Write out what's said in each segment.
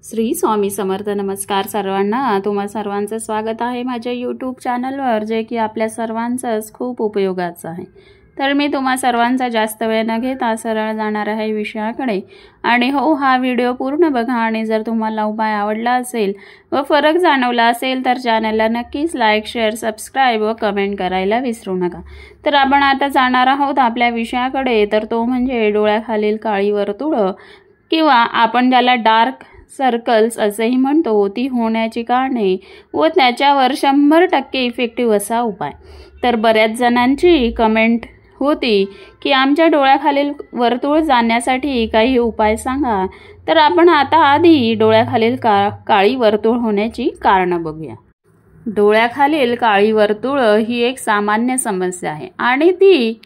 श्री स्वामी समर्थ. नमस्कार सर्वांना. तुम्हा सर्वांचं स्वागत आहे माझ्या यूट्यूब चॅनलवर, जे की आपल्या सर्वांचंच खूप उपयोगाचं आहे. तर मी तुम्हा सर्वांचा जास्त वेळ न घेता सरळ जाणार आहे विषयाकडे. आणि हा व्हिडिओ पूर्ण बघा. आणि जर तुम्हाला उपाय आवडला असेल व फरक जाणवला असेल तर चॅनलला नक्कीच लाईक, शेअर, सबस्क्राईब व कमेंट करायला विसरू नका. तर आपण आता जाणार आहोत आपल्या विषयाकडे. तर तो म्हणजे डोळ्याखालील काळी वर्तुळं किंवा आपण ज्याला डार्क सर्कल्स असेही म्हणतो, ती होण्याची कारणे व त्याच्यावर 100% इफेक्टिव्ह असा उपाय. तर बऱ्याच जणांची कमेंट होती की आमच्या डोळ्याखालील वर्तुळ जाण्यासाठी काही उपाय सांगा. तर आपण आता आधी डोळ्याखालील काळी वर्तुळ होण्याची कारणं बघूया. डोळ्याखालील काळी वर्तुळ ही एक सामान्य समस्या आहे आणि ती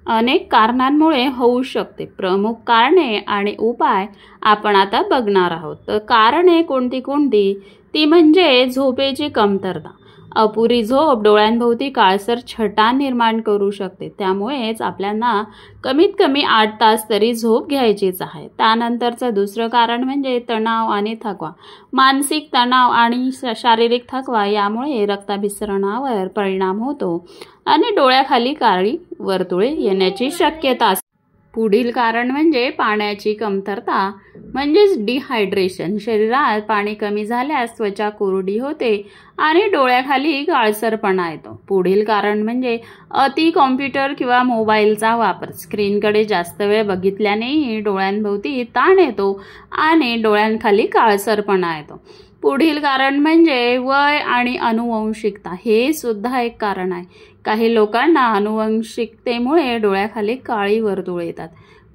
अनेक कारणांमुळे होऊ शकते. प्रमुख कारणे आणि उपाय आपण आता बघणार आहोत. तर कारणे कोणती ती म्हणजे झोपेची कमतरता. अपुरी झोप डोळ्यांभोवती काळसर छटा निर्माण करू शकते. त्यामुळेच आपल्याला कमीत कमी 8 तास तरी झोप घ्यायचीच आहे. त्यानंतरचं दुसरं कारण म्हणजे तणाव आणि थकवा. मानसिक तणाव आणि शारीरिक थकवा यामुळे रक्ताभिसरणावर परिणाम होतो आणि डोळ्याखाली काळी वर्तुळे येण्याची शक्यता असते. पुढील कारण म्हणजे पाण्याची कमतरता म्हणजेच डिहायड्रेशन. शरीरात पाणी कमी झाल्यास त्वचा कोरडी होते आणि डोळ्याखाली काळसरपणा येतो. पुढील कारण म्हणजे अति कॉम्प्युटर किंवा मोबाईलचा वापर. स्क्रीनकडे जास्त वेळ बघितल्यानेही डोळ्यांभोवती ताण येतो आणि डोळ्यांखाली काळसरपणा येतो. पुढील कारण म्हणजे वय आणि अनुवंशिकता. हे सुद्धा एक कारण आहे. काही लोकांना अनुवंशिकतेमुळे डोळ्याखाली काळी वर्तुळे येतात.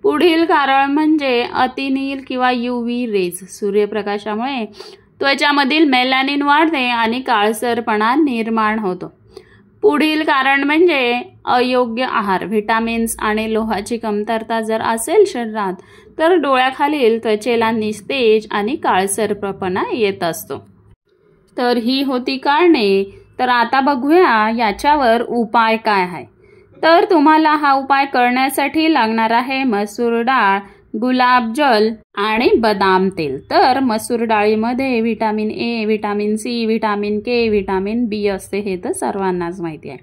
पुढील कारण म्हणजे अतिनील किंवा UV रेज. सूर्यप्रकाशामुळे त्वचामधील मेलॅनिन वाढते आणि काळसरपणा निर्माण होतो. पुढील कारण म्हणजे अयोग्य आहार. व्हिटॅमिन्स आणि लोहाची कमतरता जर असेल शरीरात तर डोळ्याखालील त्वचेला निस्तेज आणि काळसरपणा येत असतो. तर ही होती कारणे. तर आता बघूया याच्यावर उपाय काय आहे. तर तुम्हाला हा उपाय करण्यासाठी लागणार आहे मसूर डाळ, गुलाबजल आणि बदाम तेल. तर मसूर डाळीमध्ये vitamin A, vitamin C, vitamin K, vitamin B असते. हे तर सर्वांनाच माहिती आहे.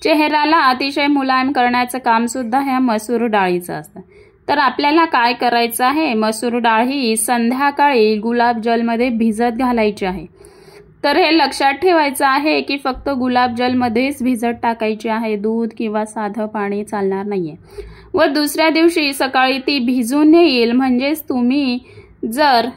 चेहऱ्याला अतिशय मुलायम करण्याचं काम सुद्धा ह्या मसूर डाळीचं असतं. तर आपल्याला काय करायचं आहे, मसूर डाळ ही संध्याकाळी गुलाबजलमध्ये भिजत घालायची आहे. तर हे लक्षात ठेवायचं आहे की फक्त गुलाबजलमध्येच भिजत टाकायची आहे. दूध किंवा साधं पाणी चालणार नाहीये. व दुसऱ्या दिवशी सकाळी ती भिजून येईल. म्हणजेच तुम्ही जर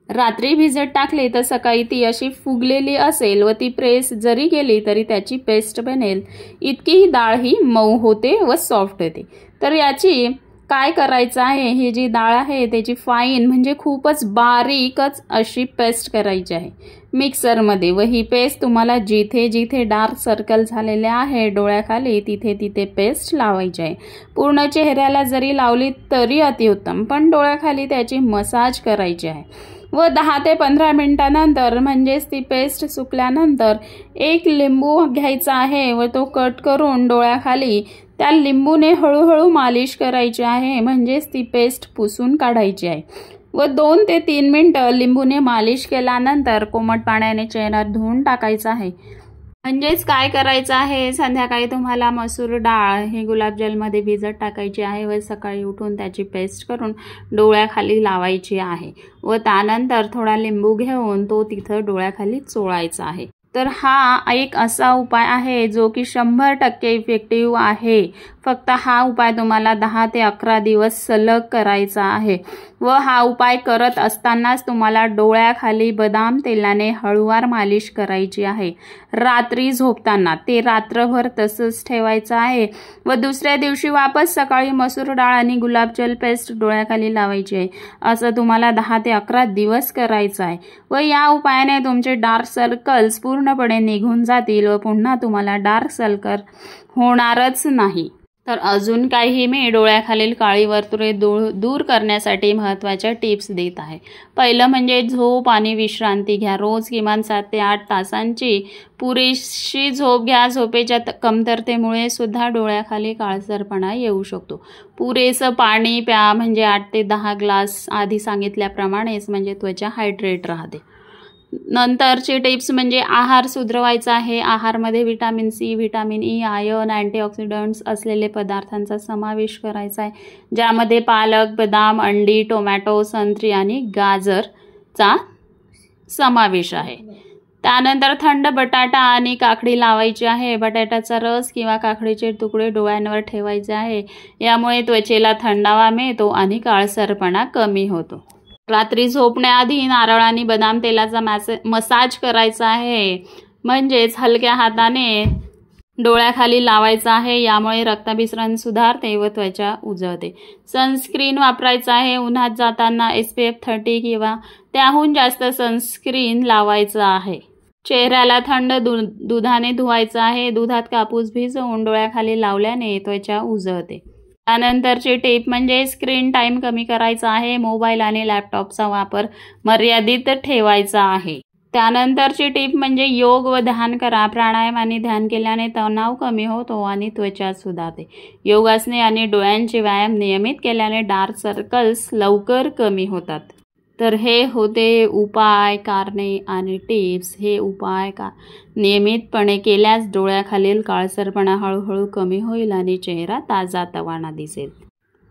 रात्री भिजत टाकले तर सकाळी ती अशी फुगलेली असेल व ती प्रेस जरी केली तरी त्याची पेस्ट बनेल. इतकी ही डाळ ही मऊ होते व सॉफ्ट होते. तर याची काय करायचं आहे, ही जी डाळ आहे त्याची फाईन म्हणजे खूपच बारीकच अशी पेस्ट करायची आहे मिक्सरमध्ये. व ही पेस्ट तुम्हाला जिथे जिथे डार्क सर्कल झालेले आहे डोळ्याखाली तिथे तिथे पेस्ट लावायची आहे. पूर्ण चेहऱ्याला जरी लावली तरी अतिउत्तम, पण डोळ्याखाली त्याची मसाज करायची आहे. व 10 ते 15 मिनिटानंतर म्हणजेच ती पेस्ट सुकल्यानंतर 1 लिंबू घ्यायचा आहे व तो कट करून डोळ्याखाली त्या लिंबूने हळूहळू मालिश करायची आहे. म्हणजेच ती पेस्ट पुसून काढायची आहे. व 2 ते 3 मिनिटं लिंबूने मालिश केल्यानंतर कोमट पाण्याने चेहरा धुवून टाकायचा आहे. म्हणजेच काय करायचं आहे, संध्याकाळी तुम्हाला मसूर डाळ हे गुलाबजलमध्ये भिजत टाकायची आहे व सकाळी उठून त्याची पेस्ट करून डोळ्याखाली लावायची आहे. व त्यानंतर थोडा लिंबू घेऊन तो तिथं डोळ्याखाली चोळायचा आहे. तर हा एक असा उपाय आहे जो की 100% इफेक्टिव्ह आहे. फक्त हा उपाय तुम्हाला 10 ते 11 दिवस सलग करायचा आहे. व हा उपाय करत असतानाच तुम्हाला डोळ्याखाली बदाम तेलाने हळूवार मालिश करायची आहे. रात्री झोपताना ते रात्रभर तसंच ठेवायचं आहे. व दुसऱ्या दिवशी वापस सकाळी मसूर डाळ आणि गुलाबजल पेस्ट डोळ्याखाली लावायची आहे. असं तुम्हाला 10 ते 11 दिवस करायचं आहे. व या उपायाने तुमचे डार्क सर्कल्स पूर्णपणे निघून जातील व पुन्हा तुम्हाला डार्क सर्कल होणारच नाही. तर अजून काही मी डोळ्याखालील काळी वर्तुळे दूर करण्यासाठी महत्त्वाच्या टिप्स देत आहे. पहिलं म्हणजे झोप आणि विश्रांती घ्या. रोज किमान 7 ते 8 तासांची पुरेशी झोप घ्या. झोपेच्या कमतरतेमुळे सुद्धा डोळ्याखाली काळसरपणा येऊ शकतो. पुरेसं पाणी प्या, म्हणजे 8 ते 10 ग्लास आधी सांगितल्याप्रमाणेच, म्हणजे त्वचा हायड्रेट राहते. नंतरची टिप्स म्हणजे आहार सुधरवायचा आहे. आहारमध्ये vitamin C, vitamin E, iron, antioxidants असलेले पदार्थांचा समावेश करायचा आहे, ज्यामध्ये पालक, बदाम, अंडी, टोमॅटो, संत्री आणि गाजरचा समावेश आहे. त्यानंतर थंड बटाटा आणि काकडी लावायची आहे. बटाट्याचा रस किंवा काकडीचे तुकडे डोळ्यांवर ठेवायचे आहे. यामुळे त्वचेला थंडावा मिळतो आणि काळसरपणा कमी होतो. रात्री झोपण्याआधी नारळ आणि बदाम तेलाचा मसाज करायचा आहे, म्हणजेच हलक्या हाताने डोळ्याखाली लावायचा आहे. यामुळे रक्ताभिसरण सुधारते व त्वचा उजळते. सनस्क्रीन वापरायचा आहे. उन्हात जाताना SPF 30 किंवा त्याहून जास्त सनस्क्रीन लावायचं आहे. चेहऱ्याला थंड दुधाने धुवायचं आहे. दुधात कापूस भिजवून डोळ्याखाली लावल्याने त्वचा उजळते. त्यानंतरची टिप म्हणजे स्क्रीन टाईम कमी करायचा आहे. मोबाईल आणि लॅपटॉपचा वापर मर्यादित ठेवायचा आहे. त्यानंतरची टिप म्हणजे योग व ध्यान करा. प्राणायाम आणि ध्यान केल्याने तणाव कमी होतो आणि त्वचा सुधारते. योगासने आणि डोळ्यांचे व्यायाम नियमित केल्याने डार्क सर्कल्स लवकर कमी होतात. तर हे होते उपाय, कारणे आणि टिप्स. हे उपाय नियमितपणे केल्यास डोळ्याखालील काळसरपणा हळूहळू कमी होईल आणि चेहरा ताजातवाना दिसेल.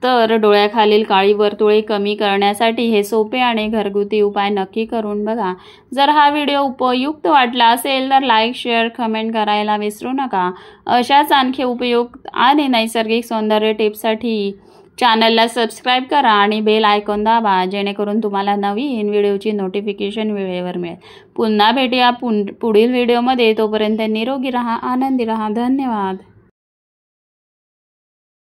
तर डोळ्याखालील काळी वर्तुळे कमी करण्यासाठी हे सोपे आणि घरगुती उपाय नक्की करून बघा. जर हा व्हिडिओ उपयुक्त वाटला असेल तर लाईक, शेअर, कमेंट करायला विसरू नका. अशाच आणखी उपयुक्त आणि नैसर्गिक सौंदर्य टिप्ससाठी चॅनलला सबस्क्राईब करा आणि बेल आयकॉन दाबा, जेणेकरून तुम्हाला नवीन व्हिडिओची नोटिफिकेशन वेळेवर मिळेल. पुन्हा भेटूया पुढील व्हिडिओमध्ये. तोपर्यंत निरोगी राहा, आनंदी राहा. धन्यवाद.